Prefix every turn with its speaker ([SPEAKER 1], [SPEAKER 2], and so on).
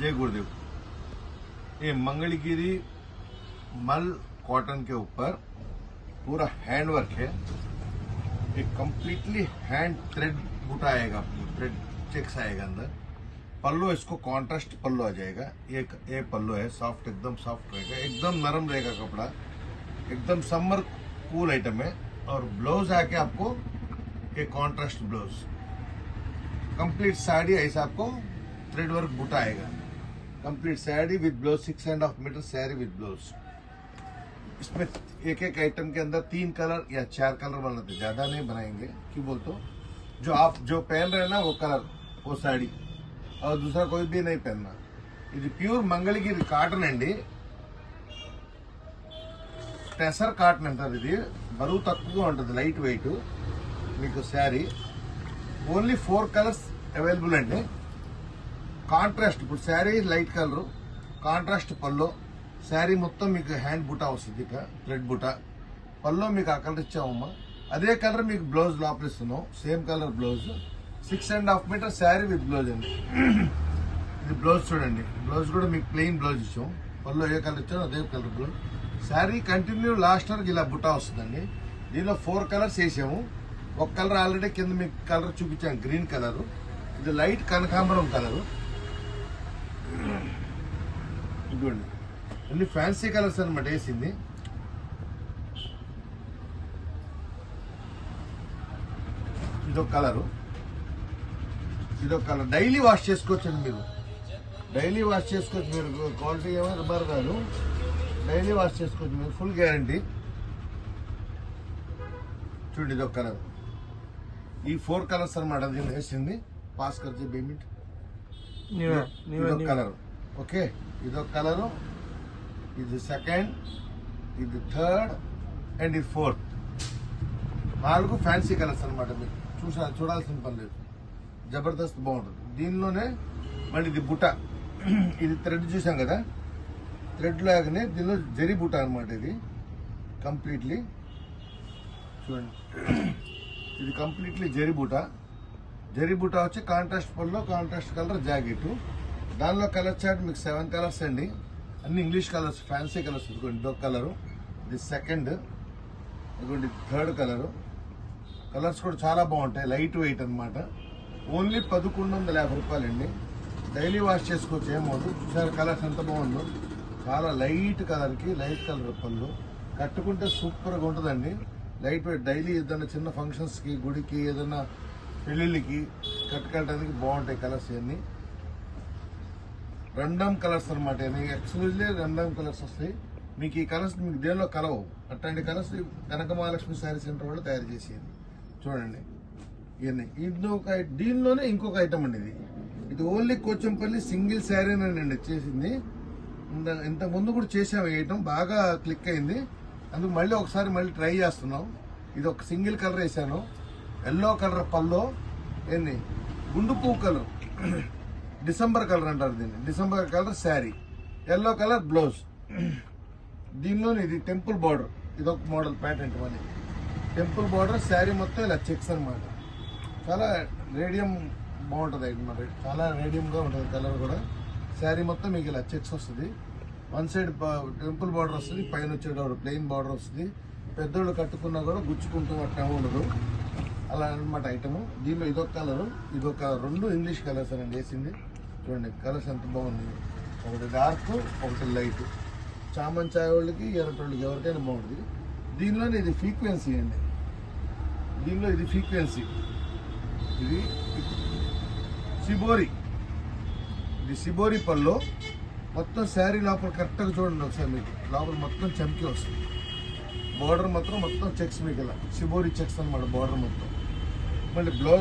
[SPEAKER 1] जय गुरुदेव। ये मंगलगिरी मल कॉटन के ऊपर पूरा हैंड वर्क है। ये कंप्लीटली हैंड थ्रेड बूटा आएगा, थ्रेड चेक्स आएगा अंदर। पल्लो इसको कॉन्ट्रास्ट पल्लो आ जाएगा। ये पल्लो है, सॉफ्ट, एकदम सॉफ्ट रहेगा, एकदम नरम रहेगा कपड़ा, एकदम समर कूल आइटम है। और ब्लाउज आके आपको ये कॉन्ट्रास्ट ब्लाउज, कंप्लीट साड़ी ऐसा आपको थ्रेड वर्क बूटा आएगा। Complete sari with blouse, 6.5 metre sari with blouse. इसमें एक एक आइटम के अंदर 3 कलर या 4 कलर बनाते, ज्यादा नहीं बनाएंगे क्यों बोलते हो, जो आप जो पहन रहे हैं ना वो कलर, वो साड़ी, और दूसरा कोई भी नहीं पहनना। ఇది ప్యూర్ మంగళగిరి కాటన్ అండి, టెసర్ కాటన్ అంటారు। ఇది బరువు తక్కువగా ఉంటుంది, లైట్ వెయిట్ మీకు శారీ। ఓన్లీ 4 కలర్స్ అవైలబుల్ అండి। కాంట్రాస్ట్, ఇప్పుడు శారీ లైట్ కలర్, కాంట్రాస్ట్ పల్లో, శారీ మొత్తం మీకు హ్యాండ్ బుటా వస్తుంది, ఇక థ్రెడ్ బుటా పల్లో మీకు ఆ కలర్ ఇచ్చామమ్మా। అదే కలర్ మీకు బ్లౌజ్ లోపల ఇస్తున్నాం, same colour blouse, 6.5 metre sari with blouse అండి। ఇది బ్లౌజ్ చూడండి, బ్లౌజ్ కూడా మీకు ప్లెయిన్ బ్లౌజ్ ఇచ్చాం, పల్లో ఏ కలర్ ఇచ్చామో అదే colour blouse. Sari continue last వరకు ఇలా బుటా వస్తుందండి। దీనిలో 4 కలర్స్ వేసాము। ఒక కలర్ ఆల్రెడీ కింద మీకు కలర్ చూపించాను, గ్రీన్ కలర్, ఇది లైట్ కనకాంబరం కలరు। ఇదిగోండి అన్ని ఫ్యాన్సీ కలర్స్ అనమాట వేసింది। ఇదొక కలరు, ఇదొక కలర్। డైలీ వాష్ చేసుకోవచ్చండి మీరు, డైలీ వాష్ చేసుకోవచ్చు మీరు, క్వాలిటీ ఏమో రిబర్ కాదు, డైలీ వాష్ చేసుకోవచ్చు మీరు, ఫుల్ గ్యారంటీ। చూడండి ఇదొక కలర్, ఈ 4 కలర్స్ అనమాట దీన్ని వేసింది। పాస్ ఖర్చు పేమెంట్ ఇదొక కలర్, ఓకే, ఇదొక కలరు, ఇది సెకండ్, ఇది థర్డ్ అండ్ ఇది 4th। 4 ఫ్యాన్సీ కలర్స్ అనమాట, మీకు చూడాల్సిన పని లేదు, జబర్దస్త్ బాగుంటుంది। దీనిలోనే మళ్ళీ ఇది బుట్ట, ఇది థ్రెడ్ చూసాం కదా, థ్రెడ్ లాగానే దీనిలో జరీ బుట్ట అనమాట। ఇది కంప్లీట్లీ చూడండి, ఇది కంప్లీట్లీ జరీ బుట్ట। జరీ బుట్ట వచ్చి కాంట్రాస్ట్ పల్లో, కాంట్రాస్ట్ కలర్ జాకెట్, దానిలో కలర్ చార్ట్ మీకు 7 కలర్స్ అండి, అన్ని ఇంగ్లీష్ కలర్స్, ఫ్యాన్సీ కలర్స్। ఇదిగోండి ఇదొక కలరు, ఇది సెకండ్, ఇదిగోండి థర్డ్ కలరు। కలర్స్ కూడా చాలా బాగుంటాయి, లైట్ వెయిట్ అనమాట। ఓన్లీ 1150 రూపాయలండి, డైలీ వాష్ చేసుకోవచ్చు, ఏమవుతుంది। చూసారు కలర్స్ ఎంత బాగుందో, చాలా లైట్ కలర్కి లైట్ కలర్ పళ్ళు, కట్టుకుంటే సూపర్గా ఉంటుందండి, లైట్ వెయిట్। డైలీ ఏదైనా చిన్న ఫంక్షన్స్కి, గుడికి, ఏదైనా పెళ్ళిళ్ళకి కట్టుకెళ్ళడానికి బాగుంటాయి కలర్స్ ఇవన్నీ। రండమ్ కలర్స్ అనమాట, ఎక్స్క్లూజివ్లీ రండమ్ కలర్స్ వస్తాయి మీకు। ఈ కలర్స్ మీకు దేనిలో కలవు, అట్లాంటి కలర్స్ కనక మహాలక్ష్మి శారీ సెంటర్ వాళ్ళు తయారు చేసేది। చూడండి ఇవన్నీ, దీనిలోనే ఇంకొక ఐటమ్ అండి, ఇది ఓన్లీ కోచంపల్లి సింగిల్ శారీ అండి చేసింది। ఇంత ముందు కూడా చేసాము, ఈ ఐటమ్ బాగా క్లిక్ అయింది, అందుకు మళ్ళీ ఒకసారి మళ్ళీ ట్రై చేస్తున్నాం। ఇది ఒక సింగిల్ కలర్ వేసాను, ఎల్లో కలర్ పల్లో, ఏంది గుండు పువ్వు కలర్, డిసెంబర్ కలర్ అంటారు దీన్ని, December colour sari, yellow colour blouse. దీనిలోనే ఇది టెంపుల్ బార్డర్, ఇదొక మోడల్ ప్యాటర్న్, మళ్ళీ టెంపుల్ బార్డర్, శారీ మొత్తం ఇలా చెక్స్ అనమాట, చాలా రేడియం బాగుంటుంది అనమాట, చాలా రేడియంగా ఉంటుంది కలర్ కూడా। శారీ మొత్తం మీకు ఇలా చెక్స్ వస్తుంది, 1 సైడ్ టెంపుల్ బార్డర్ వస్తుంది, పైన వచ్చేటప్పుడు ప్లెయిన్ బార్డర్ వస్తుంది, పెద్దోళ్ళు కట్టుకున్నా కూడా గుచ్చుకుంటూ అట్లా ఉండదు, అలా అనమాట ఐటమ్। దీనిలో ఇదొక కలరు, ఇదొక 2 ఇంగ్లీష్ కలర్స్ అని వేసింది। చూడండి కలర్స్ ఎంత బాగుంది, ఒకటి డార్క్, ఒకటి లైట్, చామన్ చాయ్ వాళ్ళకి, ఎర్రటోళ్ళకి, ఎవరికైనా బాగుంటుంది। దీనిలోనే ఇది ఫ్రీక్వెన్సీ అండి, దీనిలో ఇది ఫ్రీక్వెన్సీ, ఇది సిబోరి, ఇది సిబోరి పల్లో, మొత్తం శారీ లోపల కరెక్ట్గా చూడండి ఒకసారి, మీకు లోపల మొత్తం చమ్కి వస్తుంది, బార్డర్ మొత్తం చెక్స్ మీకు ఇలా సిబోరి చెక్స్ అనమాట బార్డర్ మొత్తం। మళ్ళీ బ్లౌజ్